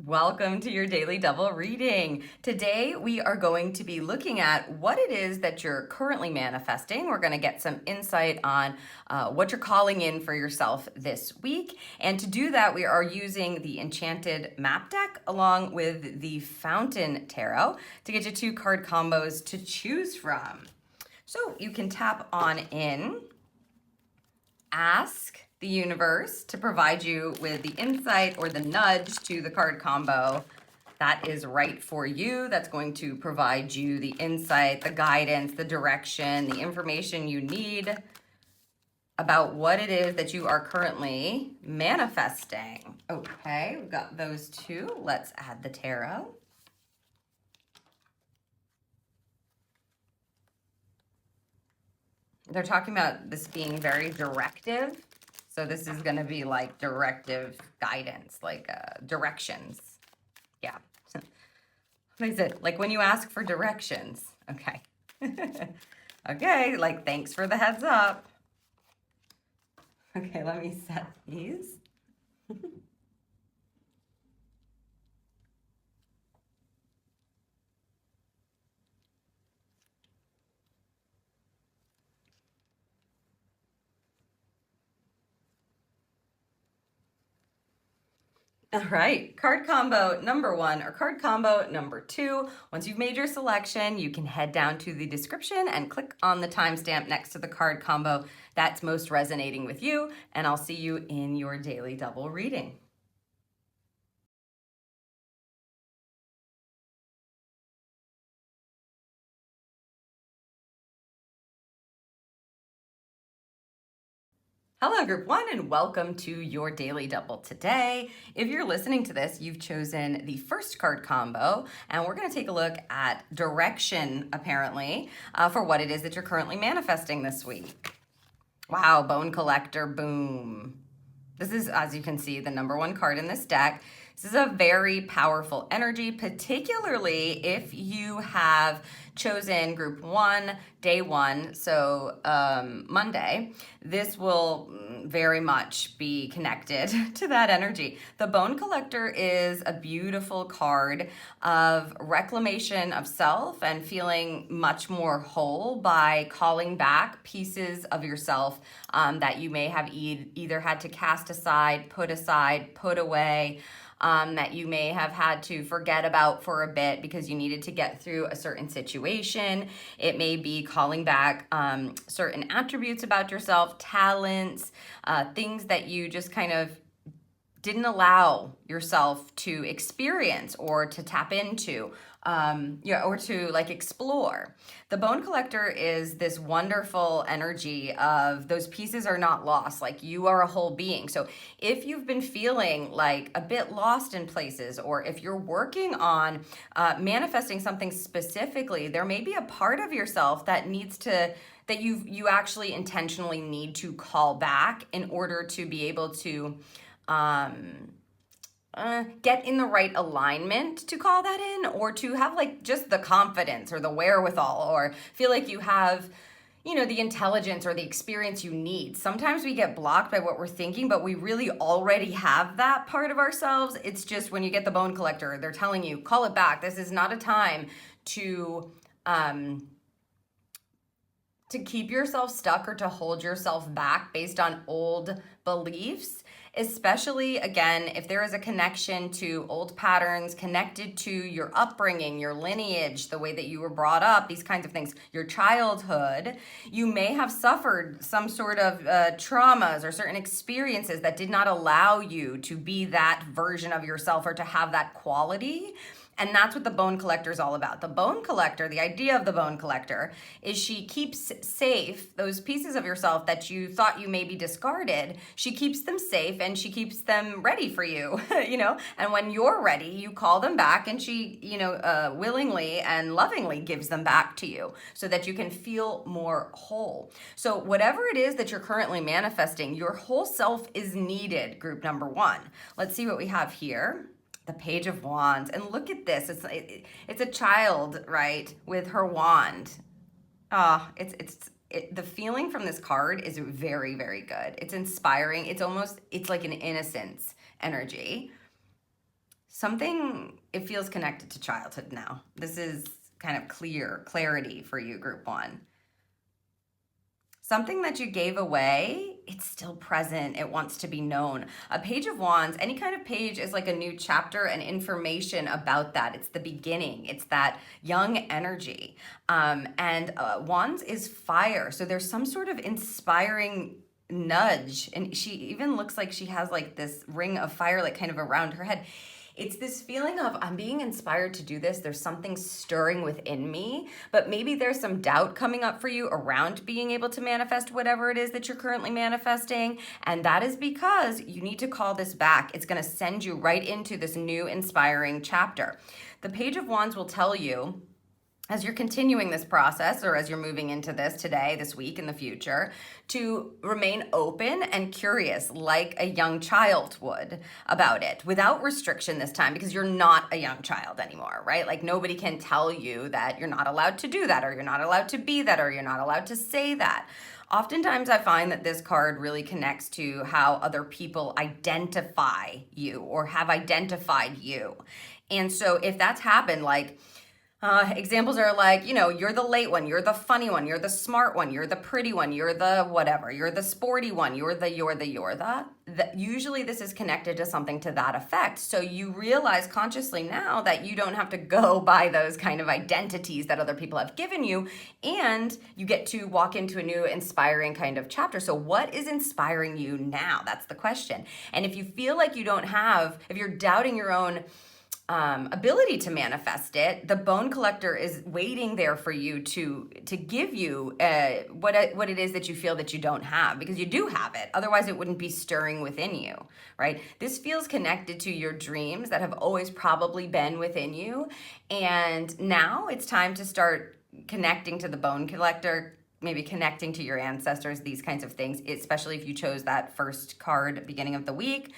Welcome to your daily double reading. Today we are going to be looking at what it is that you're currently manifesting. We're going to get some insight on what you're calling in for yourself this week. And to do that, we are using the Enchanted Map Deck along with the Fountain Tarot to get you 2 card combos to choose from. So you can tap on in, ask the universe to provide you with the insight or the nudge to the card combo that is right for you, that's going to provide you the insight, the guidance, the direction, the information you need about what it is that you are currently manifesting. Okay, we've got those 2. Let's add the tarot. They're talking about this being very directive. So this is going to be like directive guidance, like directions. Yeah. What is it? Like when you ask for directions. Okay. Okay, like thanks for the heads up. Okay, let me set these. All right, card combo number 1 or card combo number 2. Once you've made your selection, you can head down to the description and click on the timestamp next to the card combo that's most resonating with you, and I'll see you in your daily double reading. Hello, Group 1, and welcome to your Daily Double today. If you're listening to this, you've chosen the first card combo, and we're going to take a look at direction, apparently, for what it is that you're currently manifesting this week. Wow, Bone Collector, boom. This is, as you can see, the number 1 card in this deck. This is a very powerful energy, particularly if you have chosen Group 1, Day 1, so Monday. This will very much be connected to that energy. The Bone Collector is a beautiful card of reclamation of self and feeling much more whole by calling back pieces of yourself that you may have either had to cast aside, put away, that you may have had to forget about for a bit because you needed to get through a certain situation. It may be calling back certain attributes about yourself, talents, things that you just kind of didn't allow yourself to experience or to tap into, or to like explore. The Bone Collector is this wonderful energy of those pieces are not lost, like you are a whole being. So if you've been feeling like a bit lost in places, or if you're working on manifesting something specifically, there may be a part of yourself that needs to, that you actually intentionally need to call back in order to be able to get in the right alignment to call that in, or to have like just the confidence or the wherewithal, or feel like you have, you know, the intelligence or the experience you need. Sometimes we get blocked by what we're thinking, but we really already have that part of ourselves. It's just when you get the Bone Collector, they're telling you, call it back. This is not a time to keep yourself stuck or to hold yourself back based on old beliefs, especially, again, if there is a connection to old patterns connected to your upbringing, your lineage, the way that you were brought up, these kinds of things, your childhood. You may have suffered some sort of traumas or certain experiences that did not allow you to be that version of yourself or to have that quality. And that's what the Bone Collector is all about. The Bone Collector, the idea of the Bone Collector is she keeps safe those pieces of yourself that you thought you maybe discarded. She keeps them safe and she keeps them ready for you, you know? And when you're ready, you call them back, and she, you know, willingly and lovingly gives them back to you so that you can feel more whole. So whatever it is that you're currently manifesting, your whole self is needed, group number 1. Let's see what we have here. The Page of Wands. And look at this. It's a child, right, with her wand. It's the feeling from this card is very, very good. It's inspiring. It's like an innocence energy. It feels connected to childhood now. This is kind of clarity for you, group one. Something that you gave away, it's still present. It wants to be known. A Page of Wands, any kind of page is like a new chapter and information about that. It's the beginning. It's that young energy. Wands is fire. So there's some sort of inspiring nudge. And she even looks like she has like this ring of fire like kind of around her head. It's this feeling of, I'm being inspired to do this. There's something stirring within me, but maybe there's some doubt coming up for you around being able to manifest whatever it is that you're currently manifesting. And that is because you need to call this back. It's going to send you right into this new inspiring chapter. The Page of Wands will tell you, as you're continuing this process, or as you're moving into this today, this week, in the future, to remain open and curious like a young child would about it, without restriction this time, because you're not a young child anymore, right? Like nobody can tell you that you're not allowed to do that, or you're not allowed to be that, or you're not allowed to say that. Oftentimes I find that this card really connects to how other people identify you or have identified you. And so if that's happened, like, examples are like, you're the late one, you're the funny one, you're the smart one, you're the pretty one, you're the whatever, you're the sporty one, you're the. Usually this is connected to something to that effect. So you realize consciously now that you don't have to go by those kind of identities that other people have given you, and you get to walk into a new inspiring kind of chapter. So what is inspiring you now? That's the question. And if you feel like if you're doubting your own ability to manifest it, the bone collector is waiting there for you to give you what it is that you feel that you don't have, because you do have it. Otherwise, it wouldn't be stirring within you, right? This feels connected to your dreams that have always probably been within you. And now it's time to start connecting to the bone collector, maybe connecting to your ancestors, these kinds of things, especially if you chose that first card beginning of the week.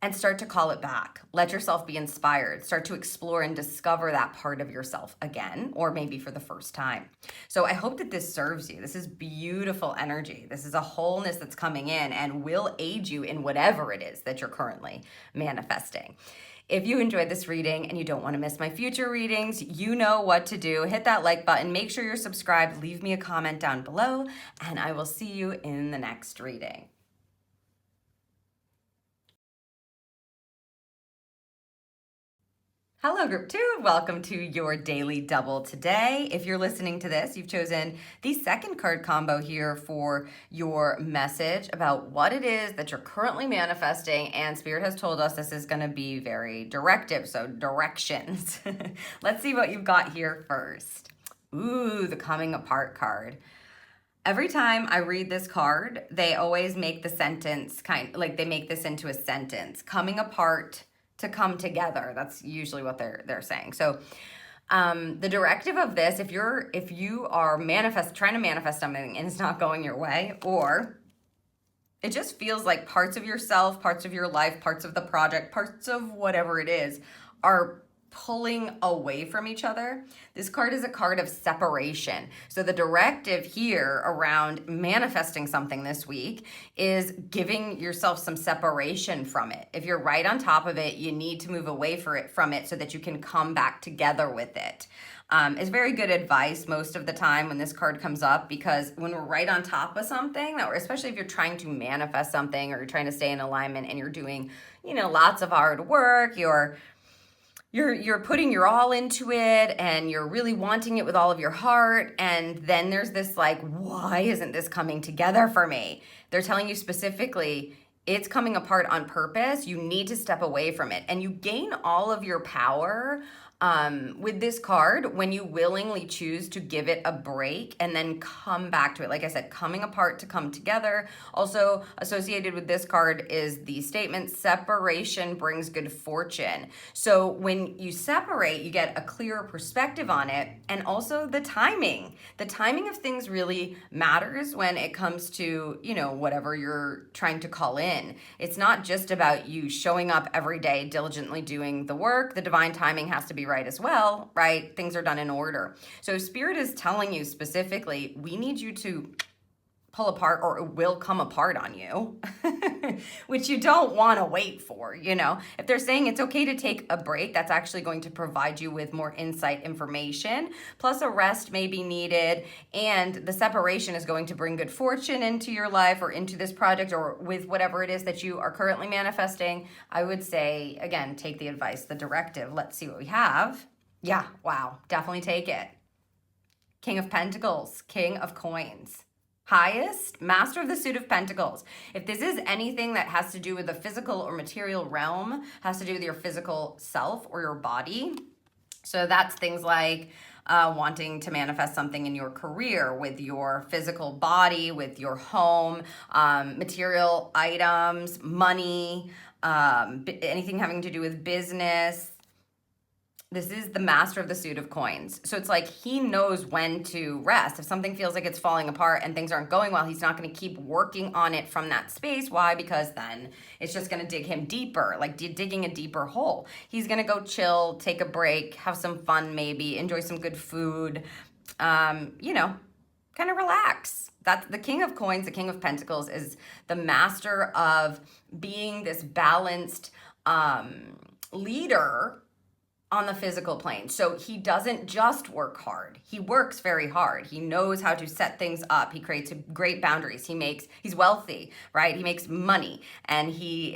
And start to call it back. Let yourself be inspired. Start to explore and discover that part of yourself again, or maybe for the first time. So I hope that this serves you. This is beautiful energy. This is a wholeness that's coming in and will aid you in whatever it is that you're currently manifesting. If you enjoyed this reading and you don't want to miss my future readings, you know what to do. Hit that like button. Make sure you're subscribed. Leave me a comment down below, and I will see you in the next reading. Hello, Group 2. Welcome to your Daily Double today. If you're listening to this, you've chosen the second card combo here for your message about what it is that you're currently manifesting, and Spirit has told us this is going to be very directive, so directions. Let's see what you've got here first. Ooh, the Coming Apart card. Every time I read this card, they always make the sentence they make this into a sentence. Coming apart to come together. That's usually what they're saying. So the directive of this, if you are trying to manifest something and it's not going your way, or it just feels like parts of yourself, parts of your life, parts of the project, parts of whatever it is are pulling away from each other, this card is a card of separation. So the directive here around manifesting something this week is giving yourself some separation from it. If you're right on top of it, you need to move away from it so that you can come back together with it. It's very good advice most of the time when this card comes up, because when we're right on top of something, or especially if you're trying to manifest something or you're trying to stay in alignment and you're doing, lots of hard work, you're putting your all into it and you're really wanting it with all of your heart. And then there's this why isn't this coming together for me? They're telling you specifically, it's coming apart on purpose. You need to step away from it. And you gain all of your power with this card when you willingly choose to give it a break and then come back to it. Like I said, coming apart to come together. Also associated with this card is the statement, separation brings good fortune. So when you separate, you get a clearer perspective on it, and also the timing. The timing of things really matters when it comes to, whatever you're trying to call in. It's not just about you showing up every day, diligently doing the work. The divine timing has to be right as well, right? Things are done in order. So Spirit is telling you specifically, we need you to pull apart, or it will come apart on you, which you don't want to wait for, you know. If they're saying it's okay to take a break, that's actually going to provide you with more insight information. Plus a rest may be needed, and the separation is going to bring good fortune into your life or into this project or with whatever it is that you are currently manifesting. I would say, again, take the advice, the directive. Let's see what we have. Yeah, wow, definitely take it. King of Pentacles, King of Coins. Highest, Master of the Suit of Pentacles. If this is anything that has to do with the physical or material realm, has to do with your physical self or your body. So that's things like wanting to manifest something in your career, with your physical body, with your home, material items, money, anything having to do with business. This is the Master of the Suit of Coins. So it's like he knows when to rest. If something feels like it's falling apart and things aren't going well, he's not going to keep working on it from that space. Why? Because then it's just going to dig him deeper, like digging a deeper hole. He's going to go chill, take a break, have some fun maybe, enjoy some good food, you know, kind of relax. That's the King of Coins, the King of Pentacles, is the master of being this balanced leader on the physical plane. So he doesn't just work hard. He works very hard. He knows how to set things up. He creates great boundaries. He's wealthy, right? He makes money and he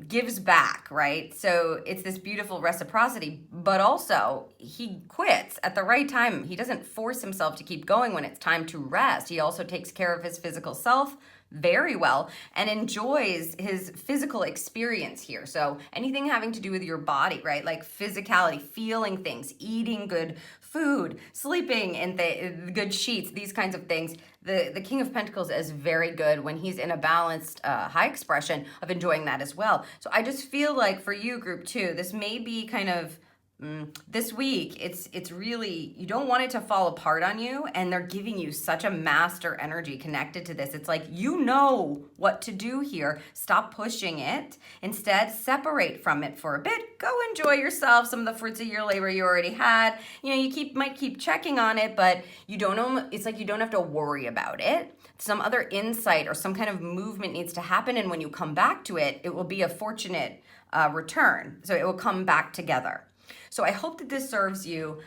gives back, right? So it's this beautiful reciprocity, but also he quits at the right time. He doesn't force himself to keep going when it's time to rest. He also takes care of his physical self very well and enjoys his physical experience here. So anything having to do with your body, right? Like physicality, feeling things, eating good food, sleeping in the good sheets, these kinds of things. The King of Pentacles is very good when he's in a balanced high expression of enjoying that as well. So I just feel like for you, group 2, this may be kind of this week, it's really, you don't want it to fall apart on you, and they're giving you such a master energy connected to this. It's like, you know what to do here. Stop pushing it. Instead, separate from it for a bit. Go enjoy yourself, some of the fruits of your labor you already had. You know, you might keep checking on it, but you don't know, it's like you don't have to worry about it. Some other insight or some kind of movement needs to happen, and when you come back to it, it will be a fortunate return. So it will come back together. So I hope that this serves you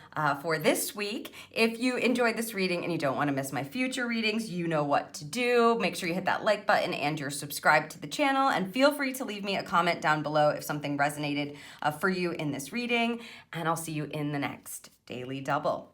for this week. If you enjoyed this reading and you don't want to miss my future readings, you know what to do. Make sure you hit that like button and you're subscribed to the channel. And feel free to leave me a comment down below if something resonated for you in this reading. And I'll see you in the next Daily Double.